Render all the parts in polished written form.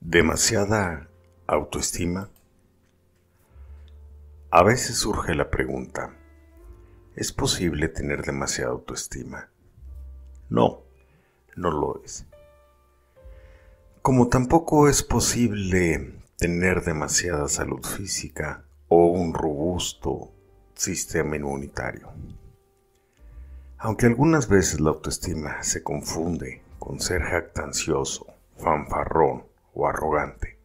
¿Demasiada autoestima? A veces surge la pregunta, ¿es posible tener demasiada autoestima? No, no lo es. Como tampoco es posible tener demasiada salud física o un robusto sistema inmunitario. Aunque algunas veces la autoestima se confunde con ser jactancioso, fanfarrón o arrogante,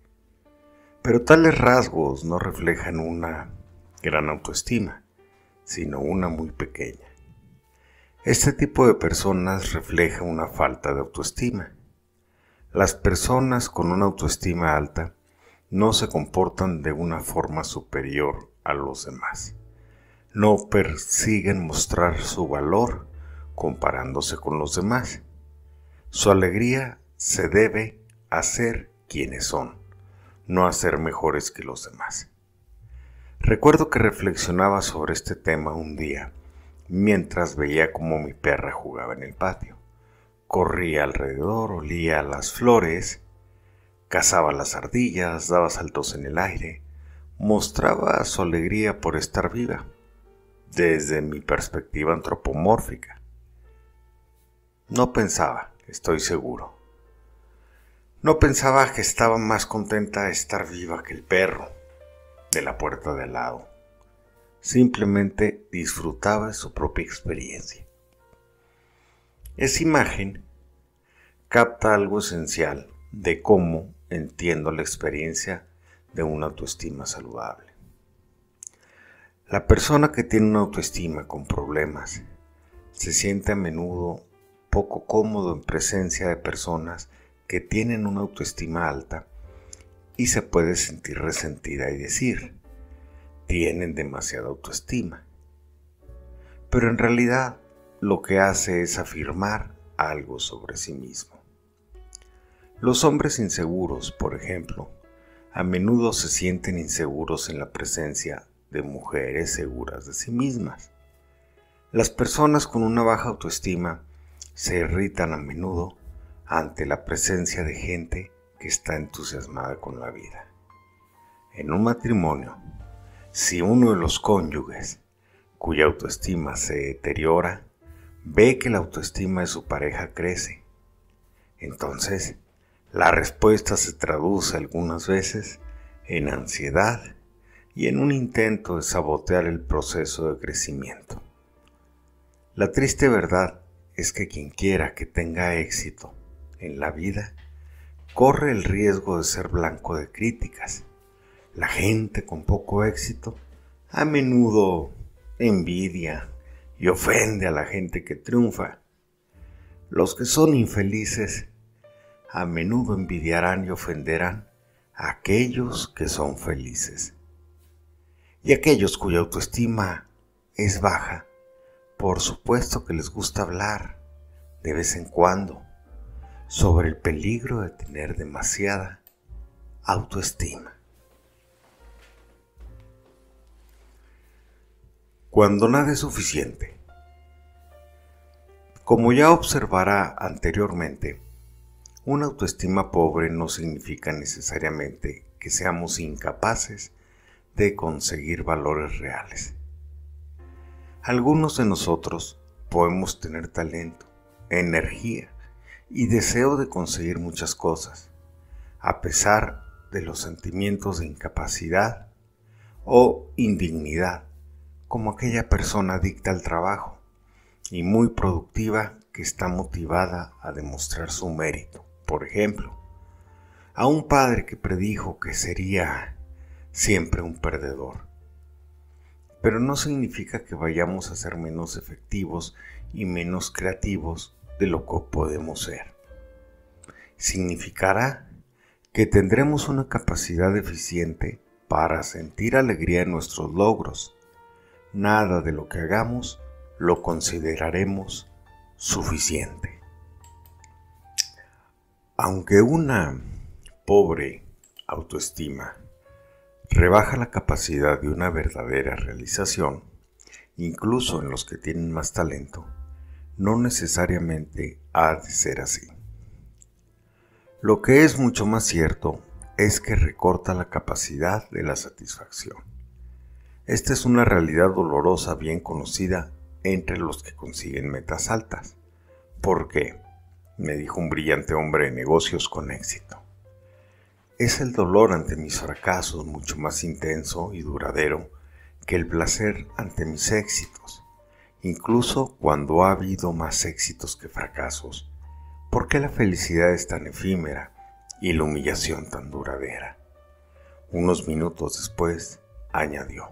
pero tales rasgos no reflejan una gran autoestima, sino una muy pequeña. Este tipo de personas refleja una falta de autoestima. Las personas con una autoestima alta no se comportan de una forma superior a los demás. No persiguen mostrar su valor comparándose con los demás. Su alegría se debe a ser quienes son, no a ser mejores que los demás. Recuerdo que reflexionaba sobre este tema un día, mientras veía cómo mi perra jugaba en el patio. Corría alrededor, olía las flores, cazaba las ardillas, daba saltos en el aire, mostraba su alegría por estar viva, desde mi perspectiva antropomórfica. No pensaba, estoy seguro. No pensaba que estaba más contenta de estar viva que el perro de la puerta de al lado. Simplemente disfrutaba de su propia experiencia. Esa imagen capta algo esencial de cómo entiendo la experiencia de una autoestima saludable. La persona que tiene una autoestima con problemas se siente a menudo poco cómodo en presencia de personas que tienen una autoestima alta y se puede sentir resentida y decir, tienen demasiada autoestima. Pero en realidad lo que hace es afirmar algo sobre sí mismo. Los hombres inseguros, por ejemplo, a menudo se sienten inseguros en la presencia de mujeres seguras de sí mismas. Las personas con una baja autoestima se irritan a menudo ante la presencia de gente que está entusiasmada con la vida. En un matrimonio, si uno de los cónyuges, cuya autoestima se deteriora, ve que la autoestima de su pareja crece, entonces la respuesta se traduce algunas veces en ansiedad y en un intento de sabotear el proceso de crecimiento. La triste verdad es que quien quiera que tenga éxito en la vida corre el riesgo de ser blanco de críticas. La gente con poco éxito a menudo envidia y ofende a la gente que triunfa. Los que son infelices a menudo envidiarán y ofenderán a aquellos que son felices. Y aquellos cuya autoestima es baja, por supuesto que les gusta hablar de vez en cuando sobre el peligro de tener demasiada autoestima. Cuando nada es suficiente. Como ya observará anteriormente, una autoestima pobre no significa necesariamente que seamos incapaces de conseguir valores reales. Algunos de nosotros podemos tener talento, energía y deseo de conseguir muchas cosas, a pesar de los sentimientos de incapacidad o indignidad, como aquella persona adicta al trabajo y muy productiva que está motivada a demostrar su mérito. Por ejemplo, a un padre que predijo que sería siempre un perdedor. Pero no significa que vayamos a ser menos efectivos y menos creativos de lo que podemos ser. Significará que tendremos una capacidad eficiente para sentir alegría en nuestros logros. Nada de lo que hagamos lo consideraremos suficiente. Aunque una pobre autoestima rebaja la capacidad de una verdadera realización, incluso en los que tienen más talento, no necesariamente ha de ser así. Lo que es mucho más cierto es que recorta la capacidad de la satisfacción. Esta es una realidad dolorosa bien conocida entre los que consiguen metas altas. ¿Por qué?, me dijo un brillante hombre de negocios con éxito. Es el dolor ante mis fracasos mucho más intenso y duradero que el placer ante mis éxitos, incluso cuando ha habido más éxitos que fracasos. ¿Por qué la felicidad es tan efímera y la humillación tan duradera? Unos minutos después, añadió: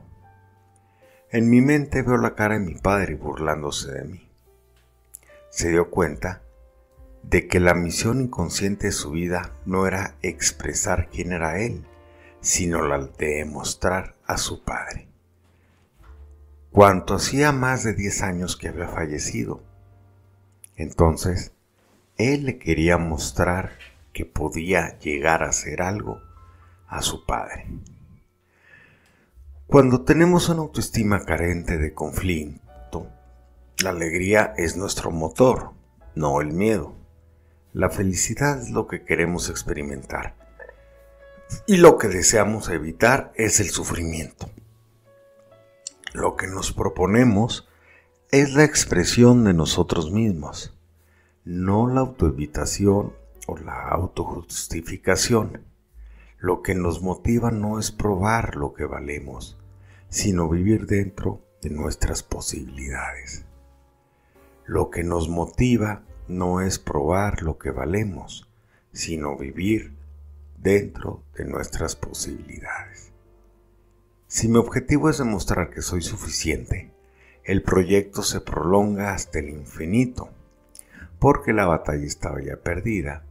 en mi mente veo la cara de mi padre burlándose de mí. Se dio cuenta de que la misión inconsciente de su vida no era expresar quién era él, sino la de demostrar a su padre. Cuanto hacía más de 10 años que había fallecido. Entonces, él le quería mostrar que podía llegar a hacer algo a su padre. Cuando tenemos una autoestima carente de conflicto, la alegría es nuestro motor, no el miedo. La felicidad es lo que queremos experimentar y lo que deseamos evitar es el sufrimiento. Lo que nos proponemos es la expresión de nosotros mismos, no la autoevitación o la autojustificación. Lo que nos motiva no es probar lo que valemos, sino vivir dentro de nuestras posibilidades. Lo que nos motiva no es probar lo que valemos, sino vivir dentro de nuestras posibilidades. Si mi objetivo es demostrar que soy suficiente, el proyecto se prolonga hasta el infinito, porque la batalla estaba ya perdida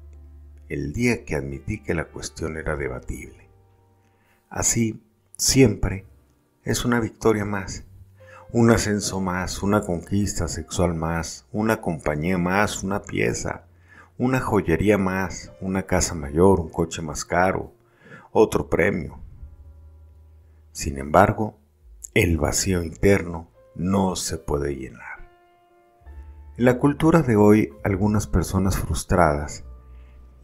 el día que admití que la cuestión era debatible. Así, siempre es una victoria más, un ascenso más, una conquista sexual más, una compañía más, una pieza, una joyería más, una casa mayor, un coche más caro, otro premio. Sin embargo, el vacío interno no se puede llenar. En la cultura de hoy, algunas personas frustradas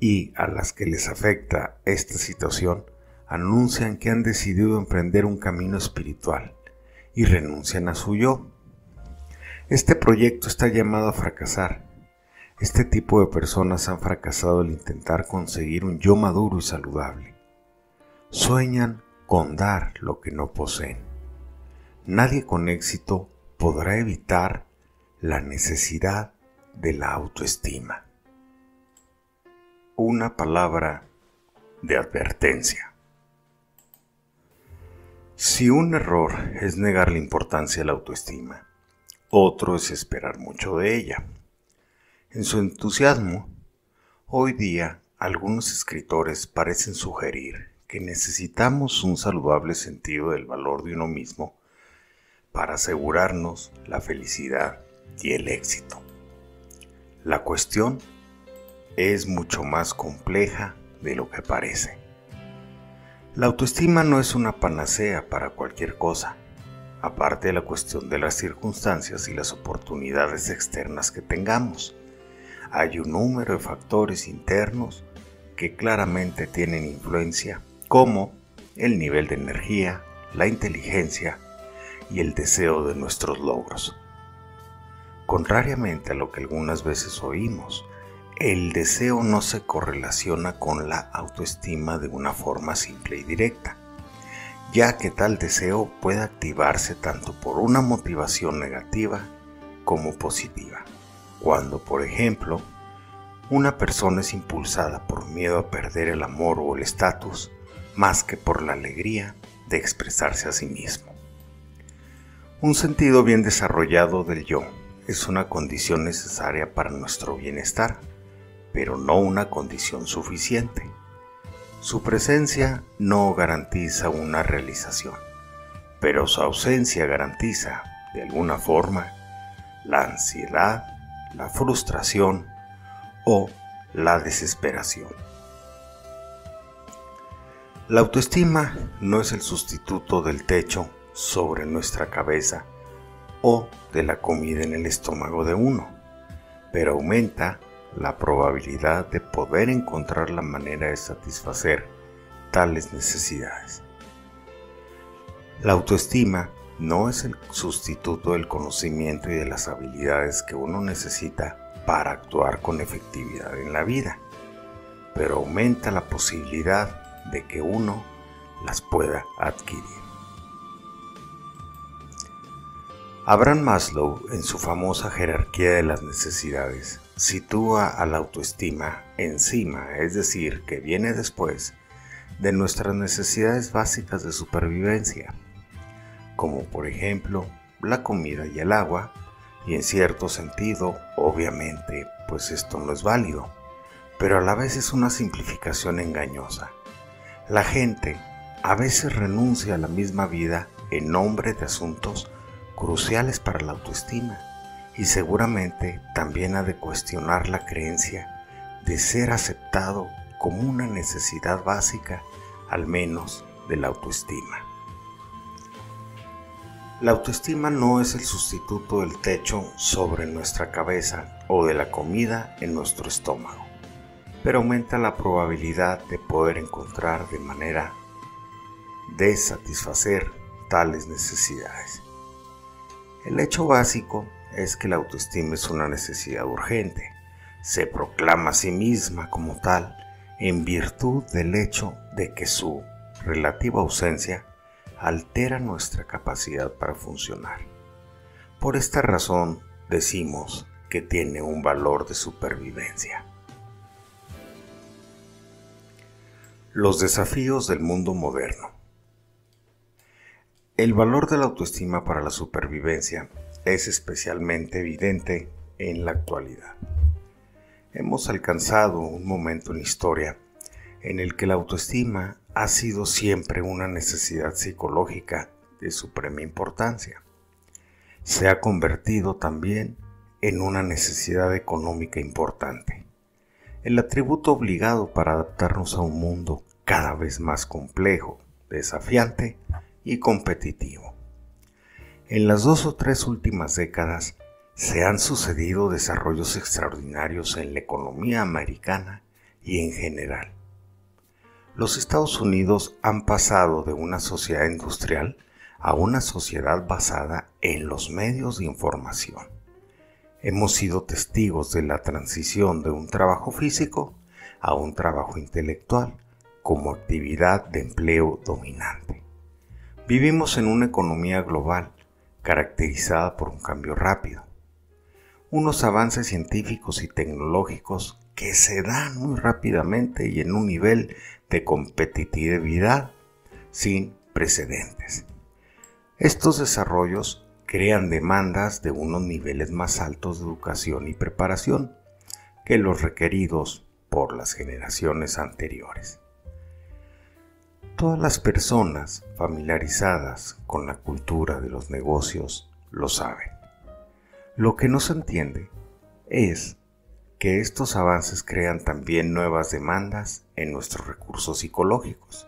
y a las que les afecta esta situación anuncian que han decidido emprender un camino espiritual y renuncian a su yo. Este proyecto está llamado a fracasar. Este tipo de personas han fracasado al intentar conseguir un yo maduro y saludable. Sueñan con dar lo que no poseen. Nadie con éxito podrá evitar la necesidad de la autoestima. Una palabra de advertencia. Si un error es negar la importancia de la autoestima, otro es esperar mucho de ella. En su entusiasmo, hoy día algunos escritores parecen sugerir que necesitamos un saludable sentido del valor de uno mismo para asegurarnos la felicidad y el éxito. La cuestión es mucho más compleja de lo que parece. La autoestima no es una panacea para cualquier cosa, aparte de la cuestión de las circunstancias y las oportunidades externas que tengamos. Hay un número de factores internos que claramente tienen influencia, como el nivel de energía, la inteligencia y el deseo de nuestros logros. Contrariamente a lo que algunas veces oímos, el deseo no se correlaciona con la autoestima de una forma simple y directa, ya que tal deseo puede activarse tanto por una motivación negativa como positiva. Cuando, por ejemplo, una persona es impulsada por miedo a perder el amor o el estatus, más que por la alegría de expresarse a sí mismo. Un sentido bien desarrollado del yo es una condición necesaria para nuestro bienestar, pero no una condición suficiente. Su presencia no garantiza una realización, pero su ausencia garantiza, de alguna forma, la ansiedad, la frustración o la desesperación. La autoestima no es el sustituto del techo sobre nuestra cabeza o de la comida en el estómago de uno, pero aumenta la probabilidad de poder encontrar la manera de satisfacer tales necesidades. La autoestima no es el sustituto del conocimiento y de las habilidades que uno necesita para actuar con efectividad en la vida, pero aumenta la posibilidad de que uno las pueda adquirir. Abraham Maslow, en su famosa jerarquía de las necesidades, sitúa a la autoestima encima, es decir, que viene después de nuestras necesidades básicas de supervivencia, como por ejemplo la comida y el agua, y en cierto sentido, obviamente, pues esto no es válido, pero a la vez es una simplificación engañosa. La gente a veces renuncia a la misma vida en nombre de asuntos cruciales para la autoestima, y seguramente también ha de cuestionar la creencia de ser aceptado como una necesidad básica, al menos de la autoestima. La autoestima no es el sustituto del techo sobre nuestra cabeza o de la comida en nuestro estómago, pero aumenta la probabilidad de poder encontrar de manera de satisfacer tales necesidades. El hecho básico es que la autoestima es una necesidad urgente. Se proclama a sí misma como tal en virtud del hecho de que su relativa ausencia altera nuestra capacidad para funcionar. Por esta razón decimos que tiene un valor de supervivencia. Los desafíos del mundo moderno. El valor de la autoestima para la supervivencia es especialmente evidente en la actualidad. Hemos alcanzado un momento en la historia en el que la autoestima ha sido siempre una necesidad psicológica de suprema importancia. Se ha convertido también en una necesidad económica importante, el atributo obligado para adaptarnos a un mundo cada vez más complejo, desafiante y competitivo. En las 2 o 3 últimas décadas se han sucedido desarrollos extraordinarios en la economía americana y en general. Los Estados Unidos han pasado de una sociedad industrial a una sociedad basada en los medios de información. Hemos sido testigos de la transición de un trabajo físico a un trabajo intelectual como actividad de empleo dominante. Vivimos en una economía global caracterizada por un cambio rápido, unos avances científicos y tecnológicos que se dan muy rápidamente y en un nivel de competitividad sin precedentes. Estos desarrollos crean demandas de unos niveles más altos de educación y preparación que los requeridos por las generaciones anteriores. Todas las personas familiarizadas con la cultura de los negocios lo saben. Lo que no se entiende es que estos avances crean también nuevas demandas en nuestros recursos psicológicos.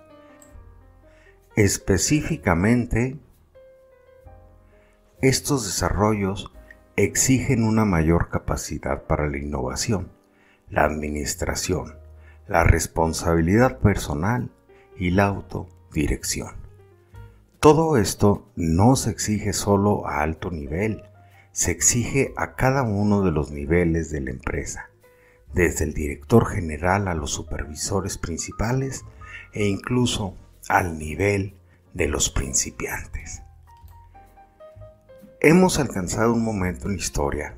Específicamente, estos desarrollos exigen una mayor capacidad para la innovación, la administración, la responsabilidad personal y la autodirección. Todo esto no se exige solo a alto nivel, se exige a cada uno de los niveles de la empresa, desde el director general a los supervisores principales e incluso al nivel de los principiantes. Hemos alcanzado un momento en la historia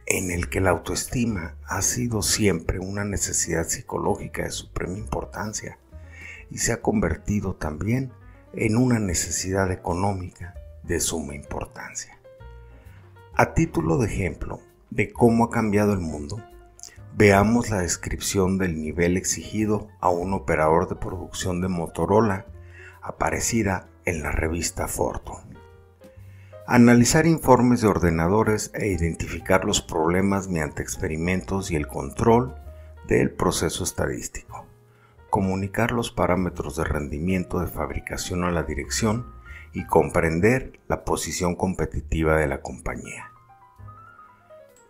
en el que la autoestima ha sido siempre una necesidad psicológica de suprema importancia y se ha convertido también en una necesidad económica de suma importancia. A título de ejemplo de cómo ha cambiado el mundo, veamos la descripción del nivel exigido a un operador de producción de Motorola, aparecida en la revista Fortune. Analizar informes de ordenadores e identificar los problemas mediante experimentos y el control del proceso estadístico. Comunicar los parámetros de rendimiento de fabricación a la dirección y comprender la posición competitiva de la compañía.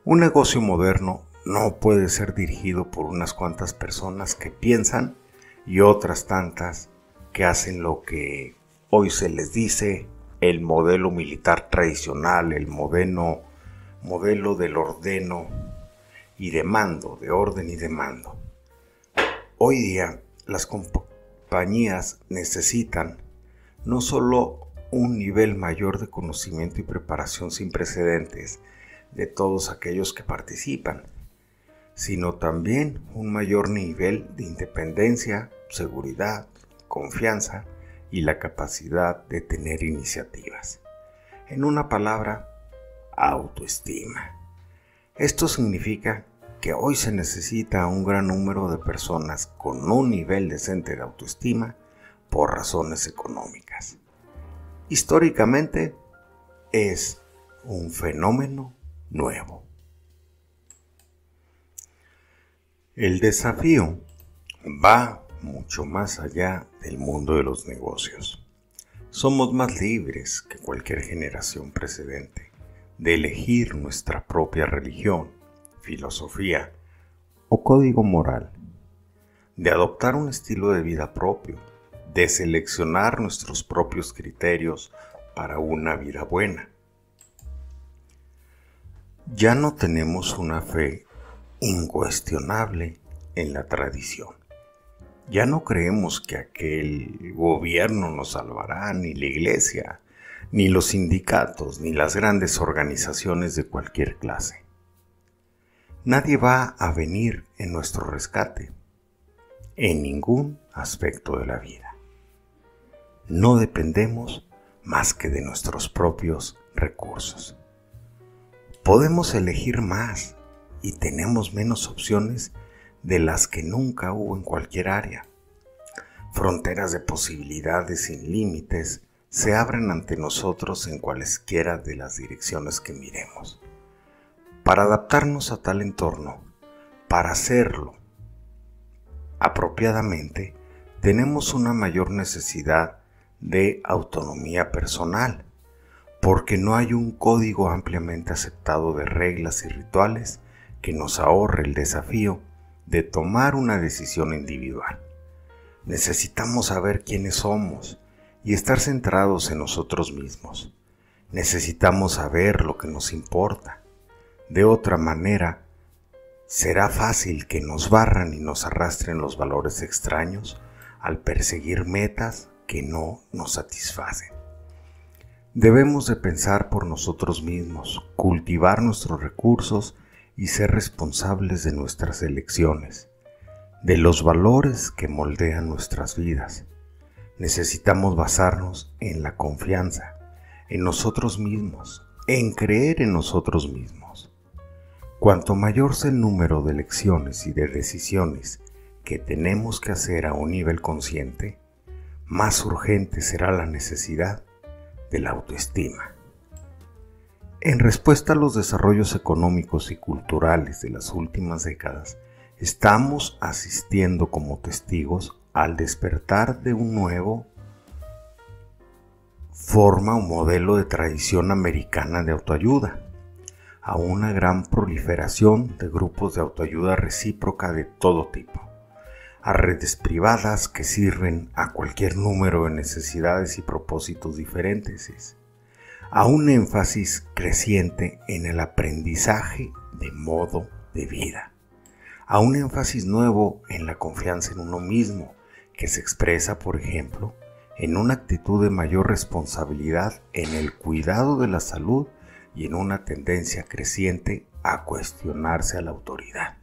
Un negocio moderno no puede ser dirigido por unas cuantas personas que piensan y otras tantas que hacen lo que hoy se les dice el modelo militar tradicional, el modelo del ordeno y de mando, de orden y de mando. Hoy día las compañías necesitan no solo un nivel mayor de conocimiento y preparación sin precedentes de todos aquellos que participan, sino también un mayor nivel de independencia, seguridad, confianza y la capacidad de tener iniciativas. En una palabra, autoestima. Esto significa que hoy se necesita un gran número de personas con un nivel decente de autoestima por razones económicas. Históricamente es un fenómeno nuevo. El desafío va mucho más allá del mundo de los negocios. Somos más libres que cualquier generación precedente de elegir nuestra propia religión, filosofía o código moral, de adoptar un estilo de vida propio, de seleccionar nuestros propios criterios para una vida buena. Ya no tenemos una fe incuestionable en la tradición. Ya no creemos que aquel gobierno nos salvará, ni la iglesia, ni los sindicatos, ni las grandes organizaciones de cualquier clase. Nadie va a venir en nuestro rescate, en ningún aspecto de la vida. No dependemos más que de nuestros propios recursos. Podemos elegir más y tenemos menos opciones de las que nunca hubo en cualquier área. Fronteras de posibilidades sin límites se abren ante nosotros en cualesquiera de las direcciones que miremos. Para adaptarnos a tal entorno, para hacerlo apropiadamente, tenemos una mayor necesidad de autonomía personal, porque no hay un código ampliamente aceptado de reglas y rituales que nos ahorre el desafío de tomar una decisión individual. Necesitamos saber quiénes somos y estar centrados en nosotros mismos. Necesitamos saber lo que nos importa. De otra manera, será fácil que nos barran y nos arrastren los valores extraños al perseguir metas que no nos satisfacen. Debemos de pensar por nosotros mismos, cultivar nuestros recursos y ser responsables de nuestras elecciones, de los valores que moldean nuestras vidas. Necesitamos basarnos en la confianza, en nosotros mismos, en creer en nosotros mismos. Cuanto mayor sea el número de elecciones y de decisiones que tenemos que hacer a un nivel consciente, más urgente será la necesidad de la autoestima. En respuesta a los desarrollos económicos y culturales de las últimas décadas, estamos asistiendo como testigos al despertar de un nuevo forma o modelo de tradición americana de autoayuda, a una gran proliferación de grupos de autoayuda recíproca de todo tipo, a redes privadas que sirven a cualquier número de necesidades y propósitos diferentes, a un énfasis creciente en el aprendizaje de modo de vida, a un énfasis nuevo en la confianza en uno mismo, que se expresa, por ejemplo, en una actitud de mayor responsabilidad en el cuidado de la salud y en una tendencia creciente a cuestionarse a la autoridad.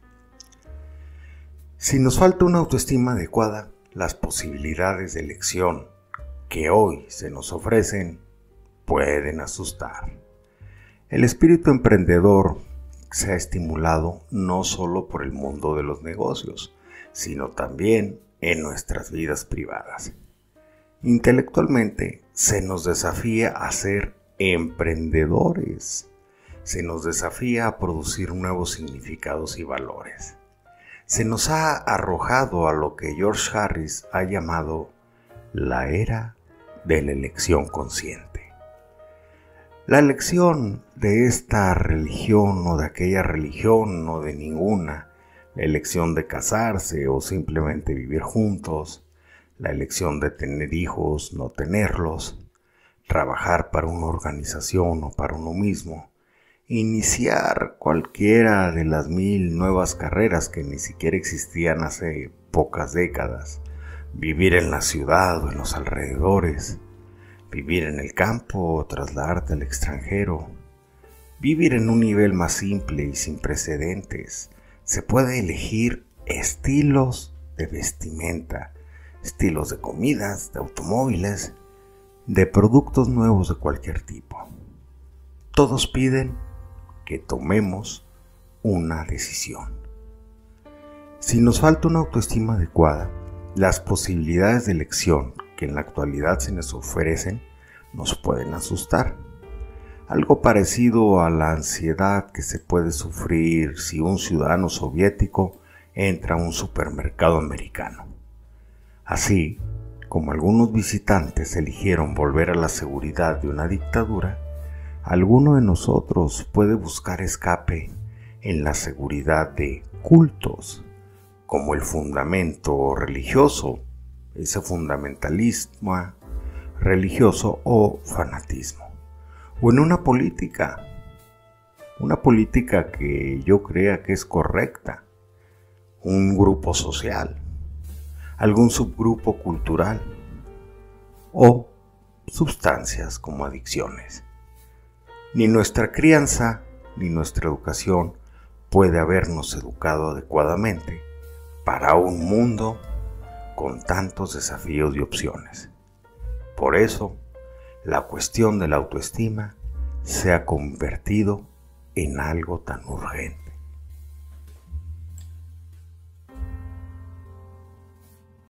Si nos falta una autoestima adecuada, las posibilidades de elección que hoy se nos ofrecen pueden asustar. El espíritu emprendedor se ha estimulado no solo por el mundo de los negocios, sino también en nuestras vidas privadas. Intelectualmente se nos desafía a ser emprendedores, se nos desafía a producir nuevos significados y valores. Se nos ha arrojado a lo que George Harris ha llamado la era de la elección consciente. La elección de esta religión o de aquella religión o de ninguna, la elección de casarse o simplemente vivir juntos, la elección de tener hijos, no tenerlos, trabajar para una organización o para uno mismo, iniciar cualquiera de las 1000 nuevas carreras que ni siquiera existían hace pocas décadas, vivir en la ciudad o en los alrededores, vivir en el campo o trasladarte al extranjero, vivir en un nivel más simple y sin precedentes. Se puede elegir estilos de vestimenta, estilos de comidas, de automóviles, de productos nuevos de cualquier tipo. Todos piden que tomemos una decisión. Si nos falta una autoestima adecuada, las posibilidades de elección que en la actualidad se nos ofrecen nos pueden asustar. Algo parecido a la ansiedad que se puede sufrir si un ciudadano soviético entra a un supermercado americano. Así como algunos visitantes eligieron volver a la seguridad de una dictadura, alguno de nosotros puede buscar escape en la seguridad de cultos, como el fundamento religioso, ese fundamentalismo religioso o fanatismo, o en una política que yo crea que es correcta, un grupo social, algún subgrupo cultural o sustancias como adicciones. Ni nuestra crianza ni nuestra educación puede habernos educado adecuadamente para un mundo con tantos desafíos y opciones. Por eso, la cuestión de la autoestima se ha convertido en algo tan urgente.